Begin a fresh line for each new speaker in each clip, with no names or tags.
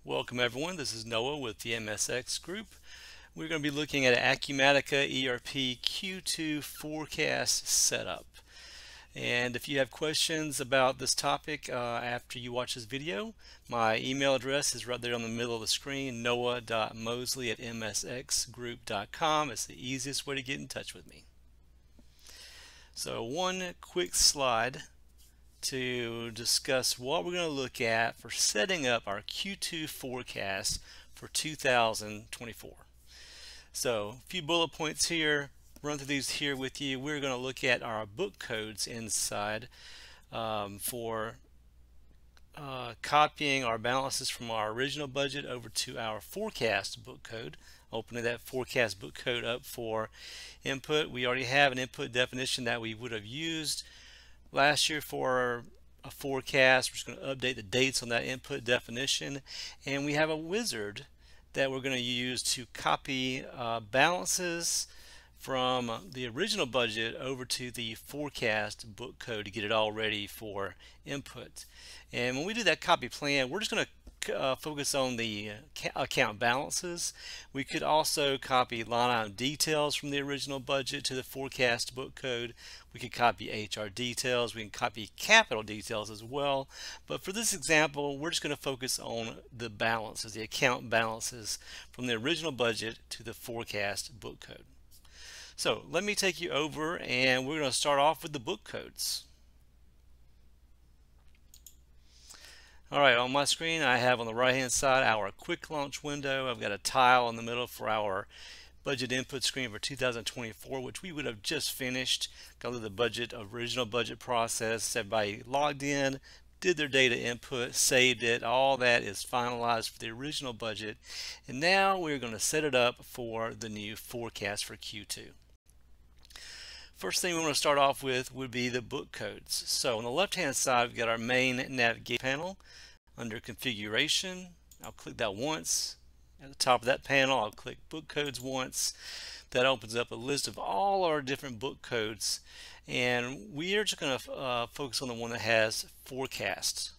Welcome everyone, this is Noah with the MSX Group. We're going to be looking at Acumatica ERP Q2 forecast setup. And if you have questions about this topic after you watch this video, my email address is right there on the middle of the screen, noah.mosley@msxgroup.com. It's the easiest way to get in touch with me. So one quick slide to discuss what we're going to look at for setting up our Q2 forecast for 2024. So a few bullet points here, run through these here with you. We're going to look at our book codes inside for copying our balances from our original budget over to our forecast book code. Opening that forecast book code up for input. We already have an input definition that we would have used last year for a forecast. We're just going to update the dates on that input definition, and we have a wizard that we're going to use to copy balances from the original budget over to the forecast book code to get it all ready for input. And when we do that copy plan, we're just going to focus on the account balances. We could also copy line item details from the original budget to the forecast book code. We could copy HR details. We can copy capital details as well. But for this example, we're just going to focus on the balances, the account balances from the original budget to the forecast book code. So let me take you over, and we're going to start off with the book codes. Alright, on my screen I have on the right hand side our quick launch window. I've got a tile in the middle for our budget input screen for 2024, which we would have just finished. Got through the original budget process. Everybody logged in, did their data input, saved it. All that is finalized for the original budget. And now we're going to set it up for the new forecast for Q2. First thing we want to start off with would be the book codes. So on the left hand side, we've got our main navigation panel. Under configuration, I'll click that once. At the top of that panel, I'll click book codes once. That opens up a list of all our different book codes, and we are just going to focus on the one that has forecasts.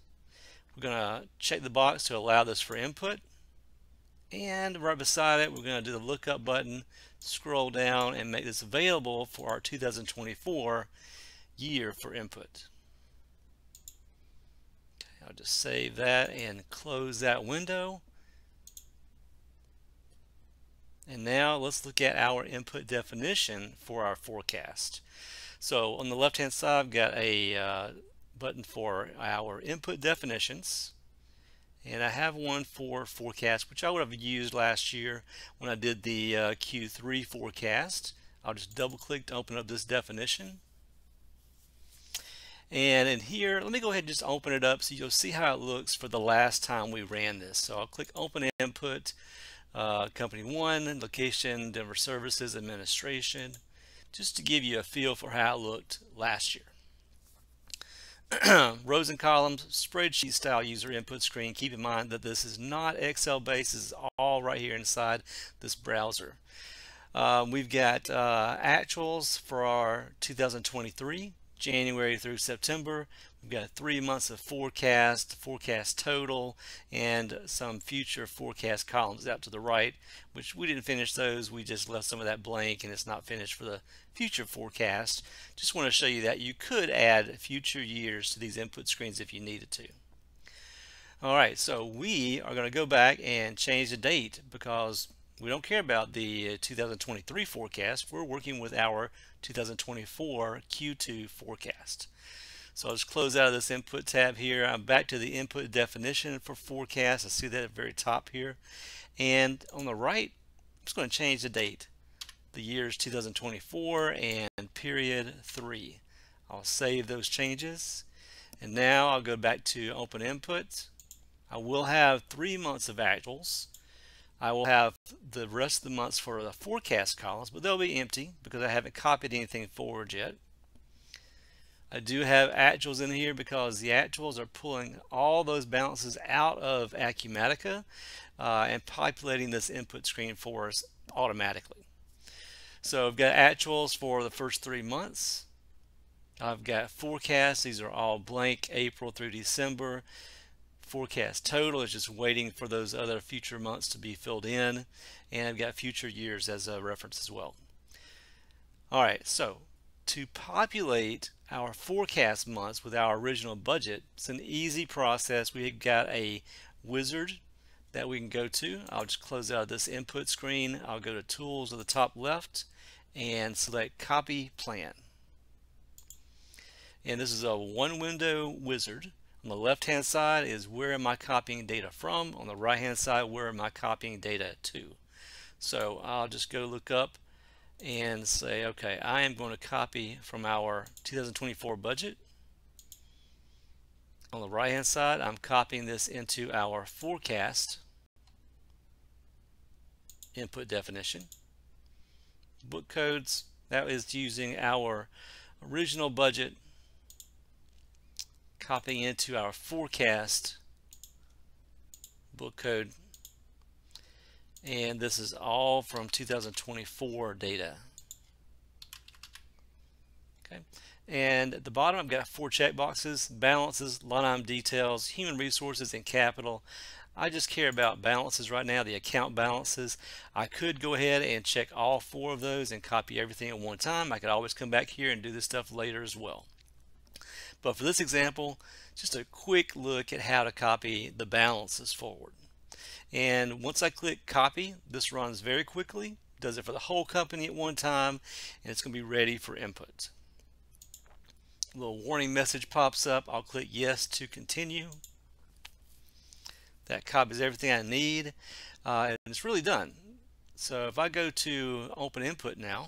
We're going to check the box to allow this for input, and right beside it we're going to do the lookup button, scroll down, and make this available for our 2024 year for input. I'll just save that and close that window. And now let's look at our input definition for our forecast. So on the left hand side, I've got a button for our input definitions, and I have one for forecast, which I would have used last year when I did the Q3 forecast. I'll just double click to open up this definition. And in here, let me go ahead and just open it up so you'll see how it looks for the last time we ran this. So I'll click Open Input, Company 1, Location, Denver Services, Administration, just to give you a feel for how it looked last year. Rows and columns, spreadsheet style user input screen. Keep in mind that this is not Excel based. This is all right here inside this browser. We've got actuals for our 2023. January through September. We've got 3 months of forecast total, and some future forecast columns out to the right, which we didn't finish those. We just left some of that blank, and it's not finished for the future forecast. Just want to show you that you could add future years to these input screens if you needed to. Alright, so we are going to go back and change the date because we don't care about the 2023 forecast. We're working with our 2024 Q2 forecast. So I'll just close out of this input tab here. I'm back to the input definition for forecast. I see that at the very top here. And on the right, I'm just going to change the date. The years 2024 and period 3. I'll save those changes. And now I'll go back to open input. I will have 3 months of actuals. I will have the rest of the months for the forecast columns, but they'll be empty because I haven't copied anything forward yet. I do have actuals in here because the actuals are pulling all those balances out of Acumatica and populating this input screen for us automatically. So I've got actuals for the first 3 months. I've got forecasts. These are all blank, April through December. forecast total is just waiting for those other future months to be filled in, and I've got future years as a reference as well. All right, so to populate our forecast months with our original budget, it's an easy process. We've got a wizard that we can go to. I'll just close out this input screen. I'll go to Tools at the top left and select Copy Plan. And this is a one-window wizard. On the left-hand side is where am I copying data from. On the right-hand side, where am I copying data to. So I'll just go look up and say, okay, I am going to copy from our 2024 budget. On the right-hand side, I'm copying this into our forecast input definition. Book codes, that is using our original budget, copying into our forecast book code, and this is all from 2024 data. Okay, and at the bottom I've got 4 check boxes: balances, line item details, human resources, and capital. I just care about balances right now, the account balances. I could go ahead and check all 4 of those and copy everything at one time. I could always come back here and do this stuff later as well. But for this example, just a quick look at how to copy the balances forward. And once I click copy, this runs very quickly, does it for the whole company at one time, and it's going to be ready for input. A little warning message pops up. I'll click yes to continue. That copies everything I need, and it's really done. So if I go to open input now,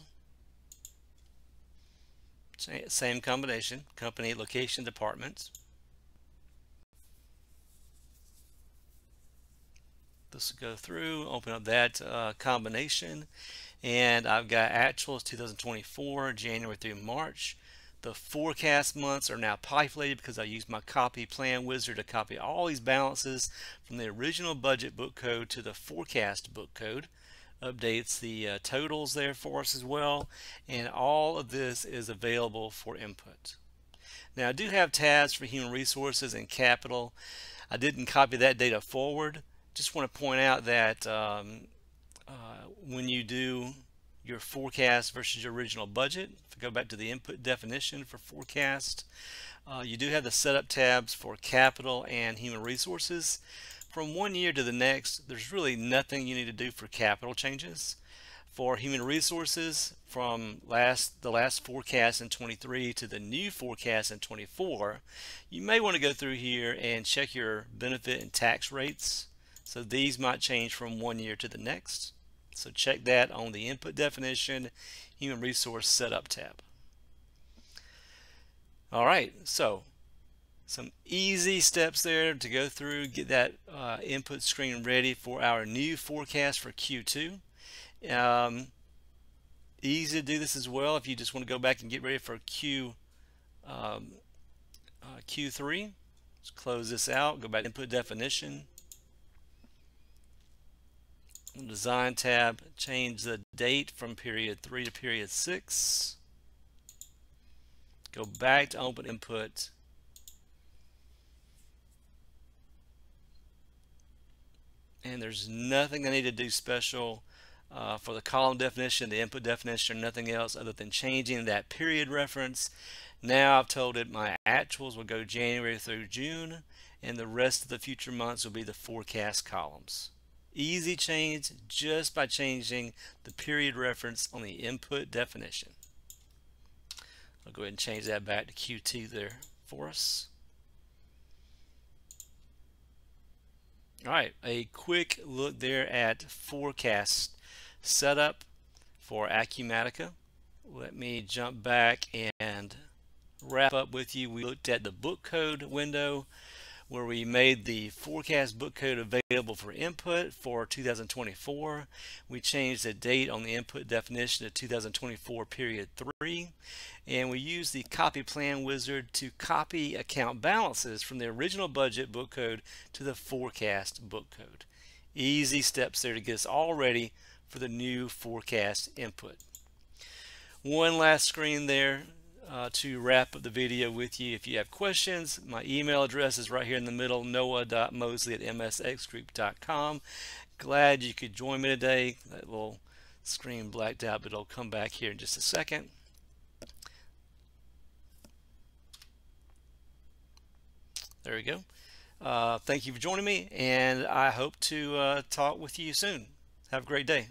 same combination, company, location, department. This will go through, open up that combination, and I've got actuals 2024, January through March. The forecast months are now populated because I used my copy plan wizard to copy all these balances from the original budget book code to the forecast book code. Updates the totals there for us as well, and all of this is available for input. Now I do have tabs for human resources and capital. I didn't copy that data forward. Just want to point out that when you do your forecast versus your original budget, if I go back to the input definition for forecast, you do have the setup tabs for capital and human resources. From one year to the next, there's really nothing you need to do for capital changes. For human resources, from the last forecast in 23 to the new forecast in 24, you may want to go through here and check your benefit and tax rates. So these might change from one year to the next. So check that on the input definition, human resource setup tab. All right, so some easy steps there to go through, get that input screen ready for our new forecast for Q2. Easy to do this as well if you just want to go back and get ready for Q3. Let's close this out, go back to input definition. Design tab, change the date from period 3 to period 6. Go back to open input. And there's nothing I need to do special for the column definition, the input definition, or nothing else other than changing that period reference. Now I've told it my actuals will go January through June, and the rest of the future months will be the forecast columns. Easy change just by changing the period reference on the input definition. I'll go ahead and change that back to Q2 there for us. All right, a quick look there at forecast setup for Acumatica. Let me jump back and wrap up with you. We looked at the book code window where we made the forecast book code available for input for 2024. We changed the date on the input definition to 2024 period 3, and we used the copy plan wizard to copy account balances from the original budget book code to the forecast book code. Easy steps there to get us all ready for the new forecast input. One last screen there to wrap up the video with you. If you have questions, my email address is right here in the middle, noah.mosley@msxgroup.com. Glad you could join me today. That little screen blacked out, but it'll come back here in just a second. There we go. Thank you for joining me, and I hope to talk with you soon. Have a great day.